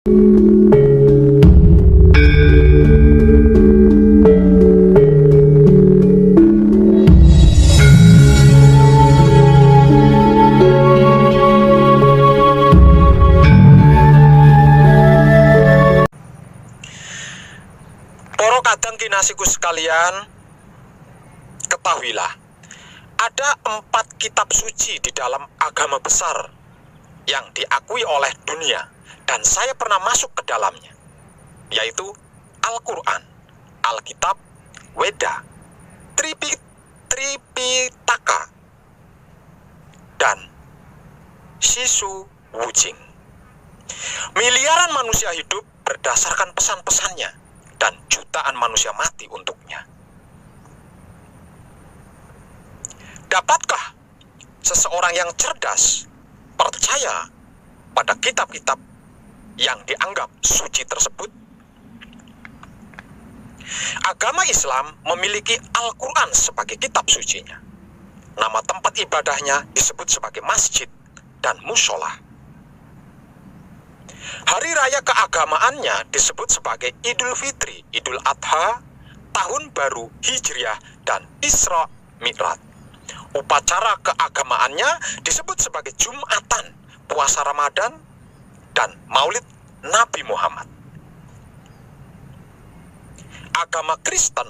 Para kadang kinasiku sekalian, ketahuilah, ada 4 kitab suci di dalam agama besar yang diakui oleh dunia, dan saya pernah masuk ke dalamnya, yaitu Al-Quran, Alkitab, Weda, Tripitaka, dan Sisu Wujing. Miliaran manusia hidup berdasarkan pesan-pesannya, dan jutaan manusia mati untuknya. Dapatkah seseorang yang cerdas percaya pada kitab-kitab yang dianggap suci tersebut? Agama Islam memiliki Al-Quran sebagai kitab sucinya. Nama tempat ibadahnya disebut sebagai masjid dan mushola. Hari raya keagamaannya disebut sebagai Idul Fitri, Idul Adha, Tahun Baru Hijriah, dan Isra Mi'raj. Upacara keagamaannya disebut sebagai Jumatan, puasa Ramadan, dan Maulid Nabi Muhammad. Agama Kristen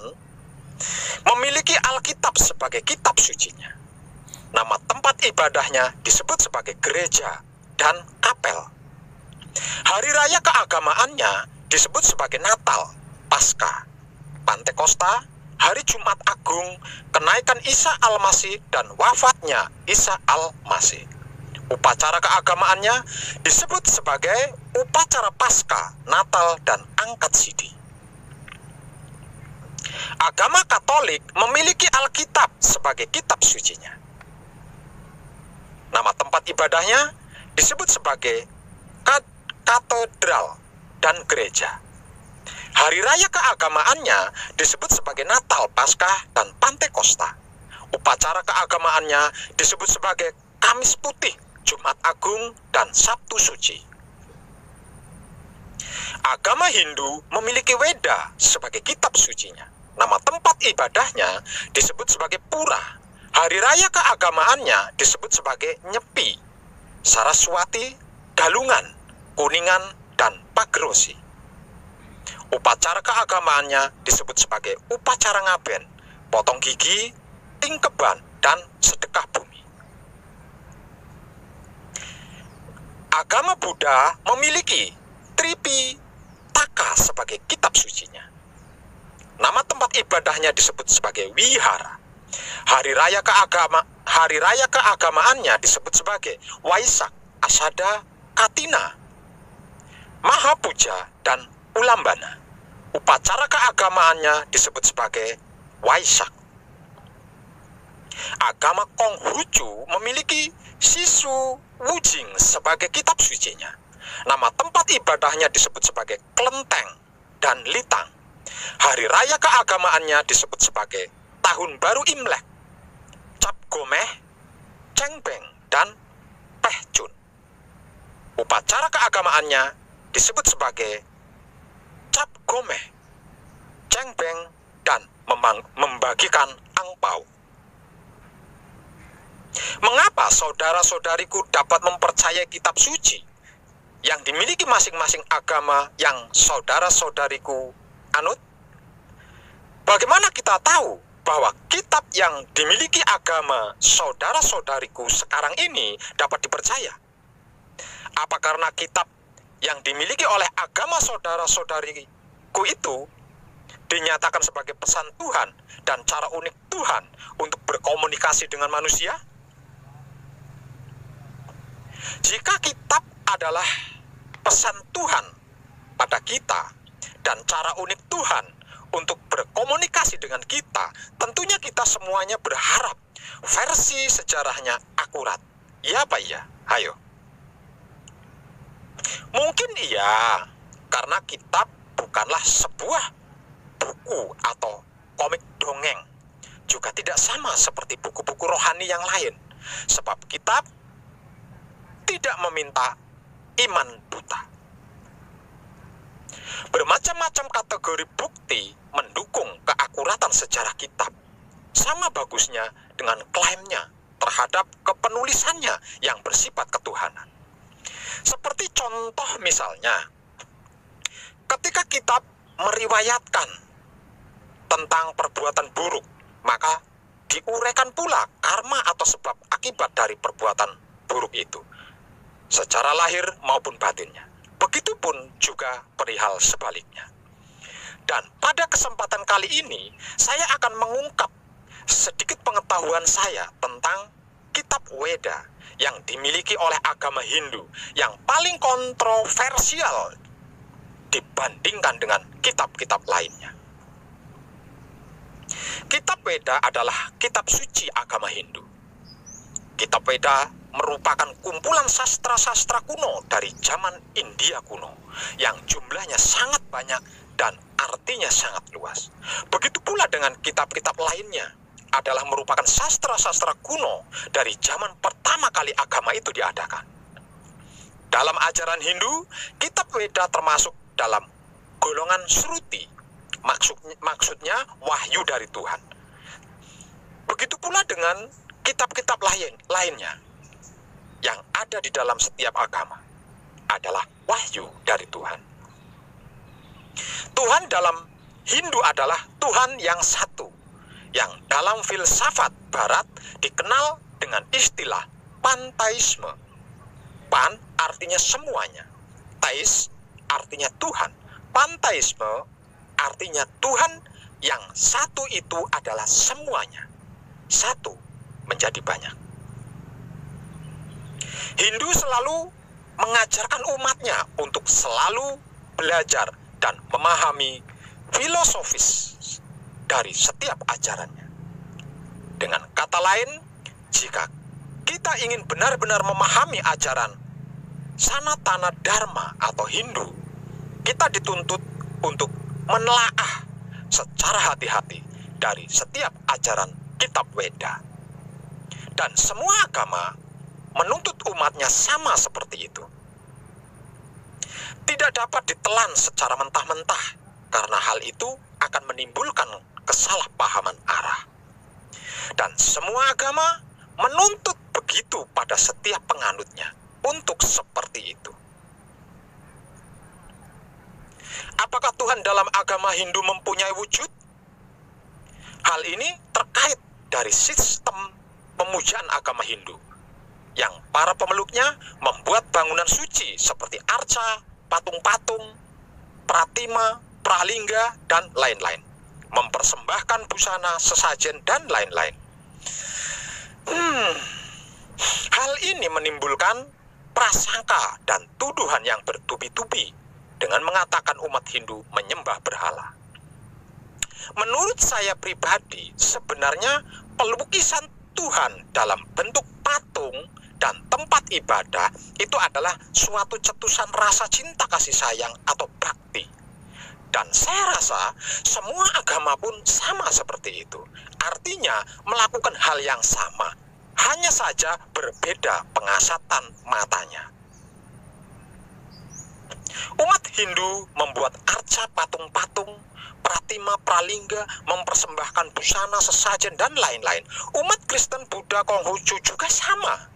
memiliki Alkitab sebagai kitab sucinya. Nama tempat ibadahnya disebut sebagai gereja dan kapel. Hari raya keagamaannya disebut sebagai Natal, Paskah, Pantekosta, Hari Jumat Agung, kenaikan Isa Al-Masih, dan wafatnya Isa Al-Masih. Upacara keagamaannya disebut sebagai upacara Paskah, Natal, dan angkat sidi. Agama Katolik memiliki Alkitab sebagai kitab sucinya. Nama tempat ibadahnya disebut sebagai katedral dan gereja. Hari raya keagamaannya disebut sebagai Natal, Paskah, dan Pantekosta. Upacara keagamaannya disebut sebagai Kamis Putih, Jumat Agung, dan Sabtu Suci. Agama Hindu memiliki Weda sebagai kitab sucinya. Nama tempat ibadahnya disebut sebagai Pura. Hari raya keagamaannya disebut sebagai Nyepi, Saraswati, Galungan, Kuningan, dan Pagrosi. Upacara keagamaannya disebut sebagai upacara ngaben, potong gigi, tingkeban, dan sedekah bumi. Agama Buddha memiliki Tripitaka sebagai kitab sucinya. Nama tempat ibadahnya disebut sebagai Wihara. Hari raya keagamaannya disebut sebagai Waisak, Asada, Katina, Mahapuja, dan Ulambana. Upacara keagamaannya disebut sebagai Waisak. Agama Konghucu memiliki Sisu Wujing sebagai kitab sucinya. Nama tempat ibadahnya disebut sebagai Kelenteng dan Litang. Hari raya keagamaannya disebut sebagai Tahun Baru Imlek, Cap Gomeh, Cengbeng, dan Pehchun. Upacara keagamaannya disebut sebagai Cap Gomeh, Cengbeng, dan membagikan angpau. Mengapa saudara-saudariku dapat mempercayai kitab suci yang dimiliki masing-masing agama yang saudara-saudariku anut? Bagaimana kita tahu bahwa kitab yang dimiliki agama saudara-saudariku sekarang ini dapat dipercaya? Apa karena kitab yang dimiliki oleh agama saudara-saudariku itu dinyatakan sebagai pesan Tuhan dan cara unik Tuhan untuk berkomunikasi dengan manusia? Jika kitab adalah pesan Tuhan pada kita dan cara unik Tuhan untuk berkomunikasi dengan kita, tentunya kita semuanya berharap versi sejarahnya akurat. Iya apa iya? Ayo. Mungkin iya, karena kitab bukanlah sebuah buku atau komik dongeng. Juga tidak sama seperti buku-buku rohani yang lain. Sebab kitab tidak meminta iman buta. Bermacam-macam kategori bukti mendukung keakuratan sejarah kitab. Sama bagusnya dengan klaimnya terhadap kepenulisannya yang bersifat ketuhanan. Seperti contoh misalnya, ketika kitab meriwayatkan tentang perbuatan buruk, maka diuraikan pula karma atau sebab akibat dari perbuatan buruk itu, secara lahir maupun batinnya. Begitupun juga perihal sebaliknya. Dan pada kesempatan kali ini, saya akan mengungkap sedikit pengetahuan saya tentang kitab Weda yang dimiliki oleh agama Hindu yang paling kontroversial dibandingkan dengan kitab-kitab lainnya. Kitab Weda adalah kitab suci agama Hindu. Kitab Weda merupakan kumpulan sastra-sastra kuno dari zaman India kuno yang jumlahnya sangat banyak dan artinya sangat luas. Begitu pula dengan kitab-kitab lainnya adalah merupakan sastra-sastra kuno dari zaman pertama kali agama itu diadakan. Dalam ajaran Hindu, kitab Weda termasuk dalam golongan Shruti, maksudnya wahyu dari Tuhan. Begitu pula dengan kitab-kitab lainnya yang ada di dalam setiap agama adalah wahyu dari Tuhan. Tuhan dalam Hindu adalah Tuhan yang satu, yang dalam filsafat barat dikenal dengan istilah pantheisme. Pan artinya semuanya, theis artinya Tuhan, pantheisme artinya Tuhan yang satu itu adalah semuanya. Satu menjadi banyak. Hindu selalu mengajarkan umatnya untuk selalu belajar dan memahami filosofis dari setiap ajarannya. Dengan kata lain, jika kita ingin benar-benar memahami ajaran Sanatana Dharma atau Hindu, kita dituntut untuk menelaah secara hati-hati dari setiap ajaran kitab Weda. Dan semua agama menuntut umatnya sama seperti itu. Tidak dapat ditelan secara mentah-mentah, karena hal itu akan menimbulkan kesalahpahaman arah. Dan semua agama menuntut begitu pada setiap penganutnya untuk seperti itu. Apakah Tuhan dalam agama Hindu mempunyai wujud? Hal ini terkait dari sistem pemujaan agama Hindu, yang para pemeluknya membuat bangunan suci seperti arca, patung-patung, pratima, pralingga, dan lain-lain, mempersembahkan busana, sesajen, dan lain-lain. Hal ini menimbulkan prasangka dan tuduhan yang bertubi-tubi dengan mengatakan umat Hindu menyembah berhala. Menurut saya pribadi, sebenarnya pelukisan Tuhan dalam bentuk patung dan tempat ibadah itu adalah suatu cetusan rasa cinta kasih sayang atau bakti. Dan saya rasa semua agama pun sama seperti itu. Artinya melakukan hal yang sama, hanya saja berbeda pengasatan matanya. Umat Hindu membuat arca, patung-patung, pratima, pralingga, mempersembahkan busana, sesajen, dan lain-lain. Umat Kristen, Buddha, Konghucu juga sama.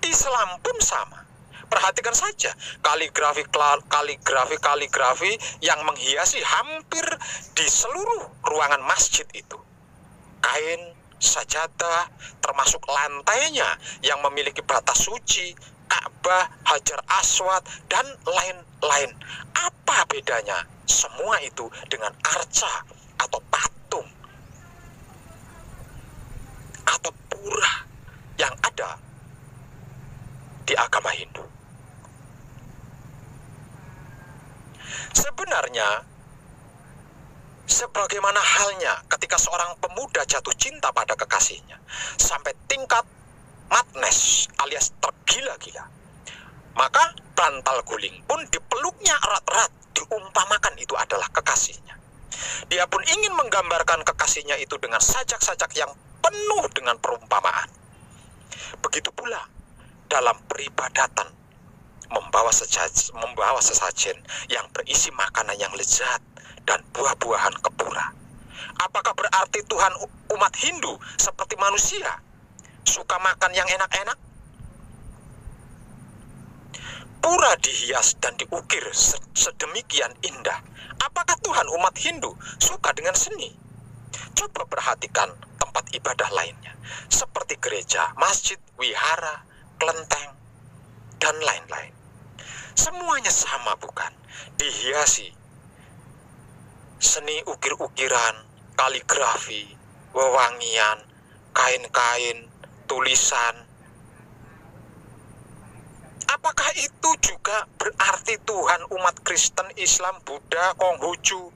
Islam pun sama. Perhatikan saja kaligrafi yang menghiasi hampir di seluruh ruangan masjid itu. Kain, sajadah, termasuk lantainya yang memiliki batas suci, Ka'bah, Hajar Aswad, dan lain-lain. Apa bedanya semua itu dengan arca atau patung atau pura yang ada di agama Hindu? Sebenarnya, sebagaimana halnya ketika seorang pemuda jatuh cinta pada kekasihnya sampai tingkat madness alias tergila-gila, maka bantal guling pun dipeluknya erat-erat, diumpamakan itu adalah kekasihnya. Dia pun ingin menggambarkan kekasihnya itu dengan sajak-sajak yang penuh dengan perumpamaan. Begitu pula dalam peribadatan membawa sesajen yang berisi makanan yang lezat dan buah-buahan kepura. Apakah berarti Tuhan umat Hindu seperti manusia, suka makan yang enak-enak? Pura dihias dan diukir sedemikian indah. Apakah Tuhan umat Hindu suka dengan seni? Coba perhatikan tempat ibadah lainnya, seperti gereja, masjid, wihara, kelenteng, dan lain-lain. Semuanya sama, bukan? Dihiasi seni ukir-ukiran, kaligrafi, wewangian, kain-kain, tulisan. Apakah itu juga berarti Tuhan umat Kristen, Islam, Buddha, Konghucu,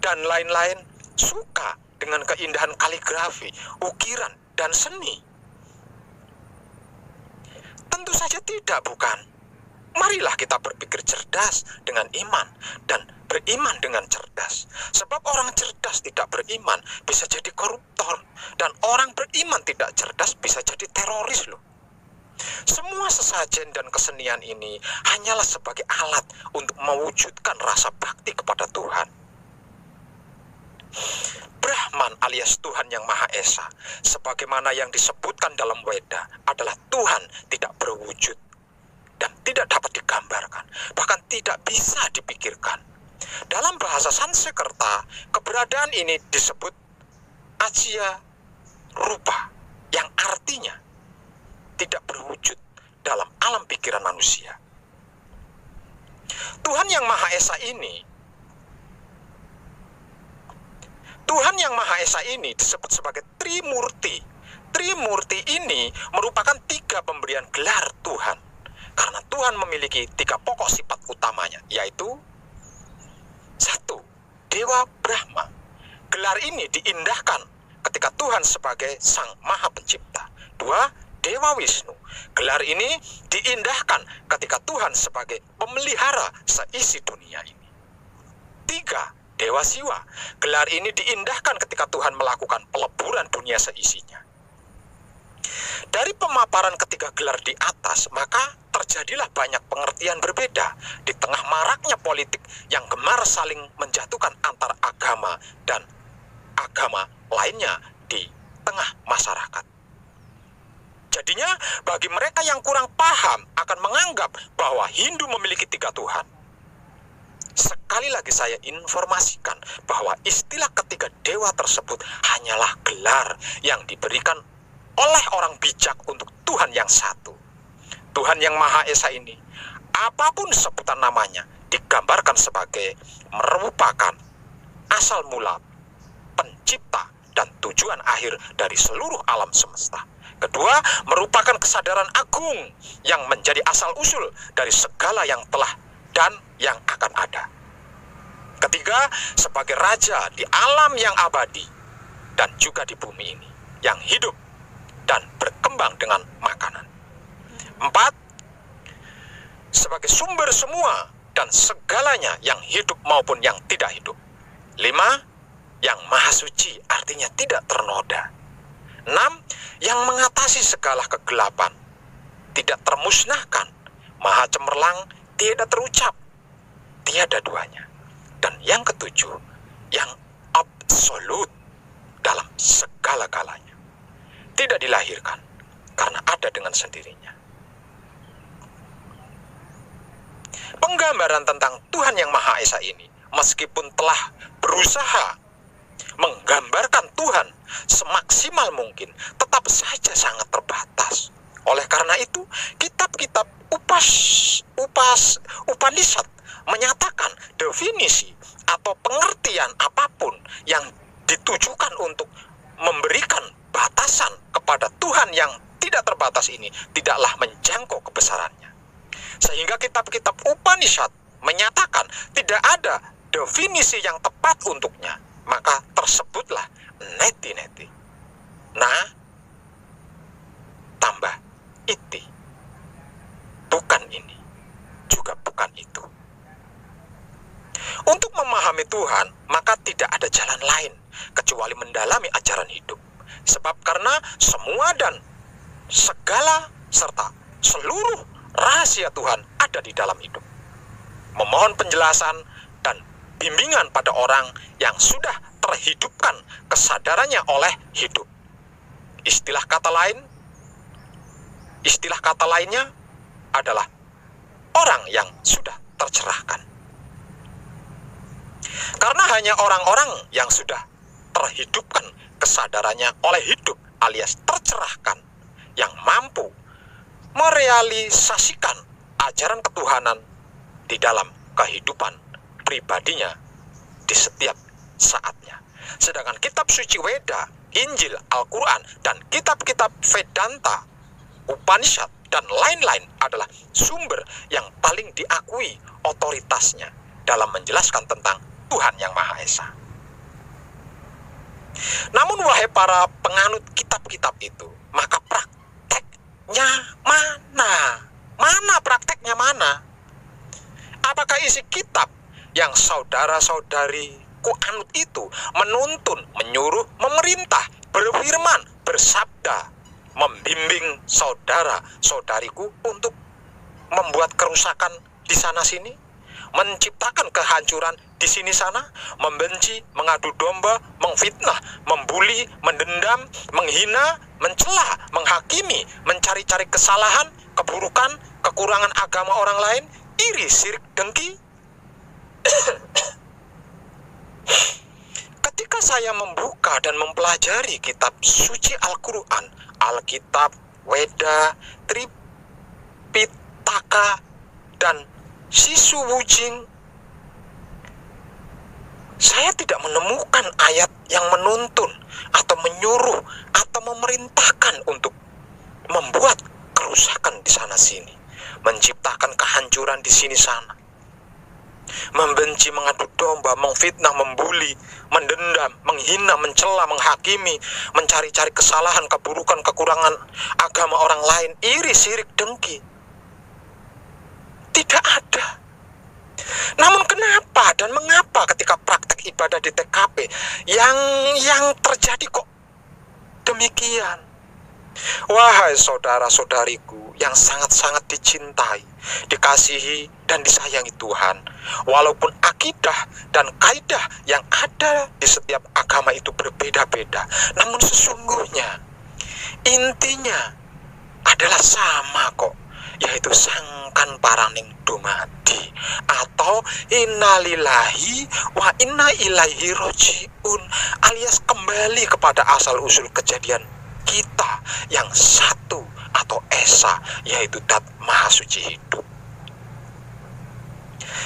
dan lain-lain suka dengan keindahan kaligrafi, ukiran, dan seni? Tentu saja tidak, bukan? Marilah kita berpikir cerdas dengan iman dan beriman dengan cerdas. Sebab orang cerdas tidak beriman bisa jadi koruptor, dan orang beriman tidak cerdas bisa jadi teroris loh. Semua sesajen dan kesenian ini hanyalah sebagai alat untuk mewujudkan rasa bakti kepada Tuhan. Brahman alias Tuhan yang Maha Esa, sebagaimana yang disebutkan dalam Weda, adalah Tuhan tidak berwujud dan tidak dapat digambarkan, bahkan tidak bisa dipikirkan. Dalam bahasa Sanskerta, keberadaan ini disebut Ajya Rupa, yang artinya tidak berwujud dalam alam pikiran manusia. Tuhan yang Maha Esa ini disebut sebagai Trimurti. Trimurti ini merupakan 3 pemberian gelar Tuhan, karena Tuhan memiliki 3 pokok sifat utamanya, yaitu 1. Dewa Brahma. Gelar ini diindahkan ketika Tuhan sebagai Sang Maha Pencipta. 2. Dewa Wisnu. Gelar ini diindahkan ketika Tuhan sebagai pemelihara seisi dunia ini. 3. Dewa Siwa. Gelar ini diindahkan ketika Tuhan melakukan peleburan dunia seisinya. Dari pemaparan ketiga gelar di atas, maka terjadilah banyak pengertian berbeda di tengah maraknya politik yang gemar saling menjatuhkan antar agama dan agama lainnya di tengah masyarakat. Jadinya, bagi mereka yang kurang paham akan menganggap bahwa Hindu memiliki 3 Tuhan. Sekali lagi saya informasikan bahwa istilah ketiga dewa tersebut hanyalah gelar yang diberikan oleh orang bijak untuk Tuhan yang satu. Tuhan yang Maha Esa ini, apapun sebutan namanya, digambarkan sebagai merupakan asal mula, pencipta, dan tujuan akhir dari seluruh alam semesta. Kedua, merupakan kesadaran agung yang menjadi asal-usul dari segala yang telah dan yang akan ada. Ketiga, sebagai raja di alam yang abadi dan juga di bumi ini, yang hidup dan berkembang dengan makanan. 4, sebagai sumber semua dan segalanya yang hidup maupun yang tidak hidup. 5, yang maha suci, artinya tidak ternoda. 6, yang mengatasi segala kegelapan, tidak termusnahkan, maha cemerlang, tidak terucap, tiada duanya. Dan yang ketujuh, yang absolut dalam segala-galanya, tidak dilahirkan karena ada dengan sendirinya. Penggambaran tentang Tuhan yang Maha Esa ini, meskipun telah berusaha menggambarkan Tuhan semaksimal mungkin, tetap saja sangat terbatas. Oleh karena itu, kitab-kitab Upanishad menyatakan definisi atau pengertian apapun yang ditujukan untuk memberikan batasan kepada Tuhan yang tidak terbatas ini tidaklah menjangkau kebesarannya. Sehingga kitab-kitab Upanishad menyatakan tidak ada definisi yang tepat untuknya, maka tersebutlah neti-neti. Nah, tambah iti. Bukan ini, juga bukan itu. Untuk memahami Tuhan, maka tidak ada jalan lain kecuali mendalami ajaran hidup. Sebab karena semua dan segala serta seluruh rahasia Tuhan ada di dalam hidup. Memohon penjelasan dan bimbingan pada orang yang sudah terhidupkan kesadarannya oleh hidup. Istilah kata lainnya adalah orang yang sudah tercerahkan. Karena hanya orang-orang yang sudah terhidupkan kesadarannya oleh hidup alias tercerahkan yang mampu merealisasikan ajaran ketuhanan di dalam kehidupan pribadinya di setiap saatnya. Sedangkan kitab suci Weda, Injil, Al-Quran, dan kitab-kitab Vedanta, Upanishad, dan lain-lain adalah sumber yang paling diakui otoritasnya dalam menjelaskan tentang Tuhan Yang Maha Esa. Namun wahai para penganut kitab-kitab itu, maka prakteknya mana? Mana prakteknya mana? Apakah isi kitab yang saudara-saudariku anut itu menuntun, menyuruh, memerintah, berfirman, bersabda, membimbing saudara-saudariku untuk membuat kerusakan di sana-sini, menciptakan kehancuran di sini-sana, membenci, mengadu domba, memfitnah, membuli, mendendam, menghina, mencela, menghakimi, mencari-cari kesalahan, keburukan, kekurangan agama orang lain, iri, sirik, dengki. Ketika saya membuka dan mempelajari kitab suci Al-Quran, Alkitab, Weda, Tripitaka, dan Sisu Wujing, saya tidak menemukan ayat yang menuntun atau menyuruh atau memerintahkan untuk membuat kerusakan di sana-sini, menciptakan kehancuran di sini-sana, membenci, mengadu domba, memfitnah, membuli, mendendam, menghina, mencela, menghakimi, mencari-cari kesalahan, keburukan, kekurangan agama orang lain, iri, sirik, dengki. Tidak ada. Namun kenapa dan mengapa ketika praktek ibadah di TKP yang terjadi kok demikian? Wahai saudara-saudariku yang sangat-sangat dicintai, dikasihi dan disayangi Tuhan, walaupun akidah dan kaidah yang ada di setiap agama itu berbeda-beda, namun sesungguhnya intinya adalah sama kok, yaitu sangkan paraning dumadi atau innalillahi wa inna ilaihi rojiun, alias kembali kepada asal usul kejadian kita yang satu atau esa, yaitu Dat Maha Suci hidup.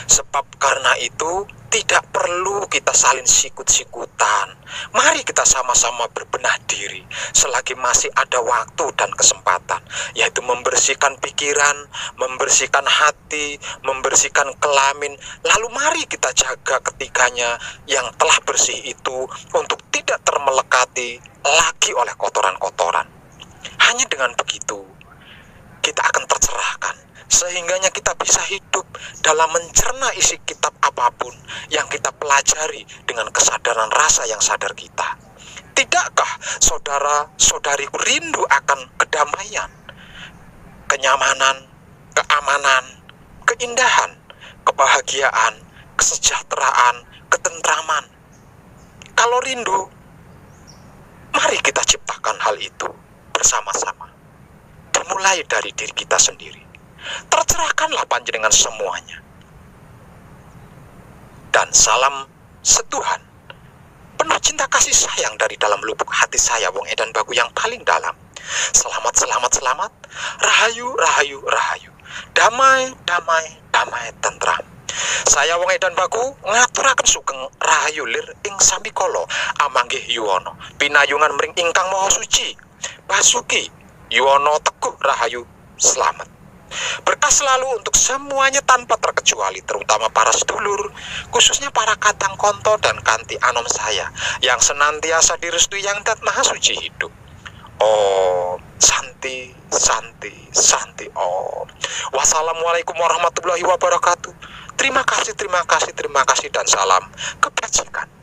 Sebab karena itu tidak perlu kita saling sikut-sikutan. Mari kita sama-sama berbenah diri selagi masih ada waktu dan kesempatan, yaitu membersihkan pikiran, membersihkan hati, membersihkan kelamin. Lalu mari kita jaga ketiganya yang telah bersih itu untuk tidak termelekati lagi oleh kotoran-kotoran. Hanya dengan begitu kita akan tercerahkan, sehingganya kita bisa hidup dalam mencerna isi kitab apapun yang kita pelajari dengan kesadaran rasa yang sadar kita. Tidakkah saudara-saudariku rindu akan kedamaian, kenyamanan, keamanan, keindahan, kebahagiaan, kesejahteraan, ketentraman? Kalau rindu, mari kita ciptakan hal itu bersama-sama. Dimulai dari diri kita sendiri. Tercerahkanlah panjenengan semuanya. Dan salam setuhan, penuh cinta kasih sayang dari dalam lubuk hati saya, Wong Edan Bagu yang paling dalam. Selamat, selamat, selamat. Rahayu, rahayu, rahayu. Damai, damai, damai, tentram. Saya Wong Edan Bagu ngaturaken sugeng rahayu lir ing sambikala amanggih yuwana pinayungan mring ingkang maha suci Basuki Yuwono Teguh Rahayu selamat. Berkah selalu untuk semuanya tanpa terkecuali, terutama para sedulur, khususnya para kadang konto dan kanti anom saya yang senantiasa direstui yang Dat Maha Suci hidup. Om Santi, Santi, Santi Om. Wassalamualaikum warahmatullahi wabarakatuh. Terima kasih, terima kasih, terima kasih, dan salam kebajikan.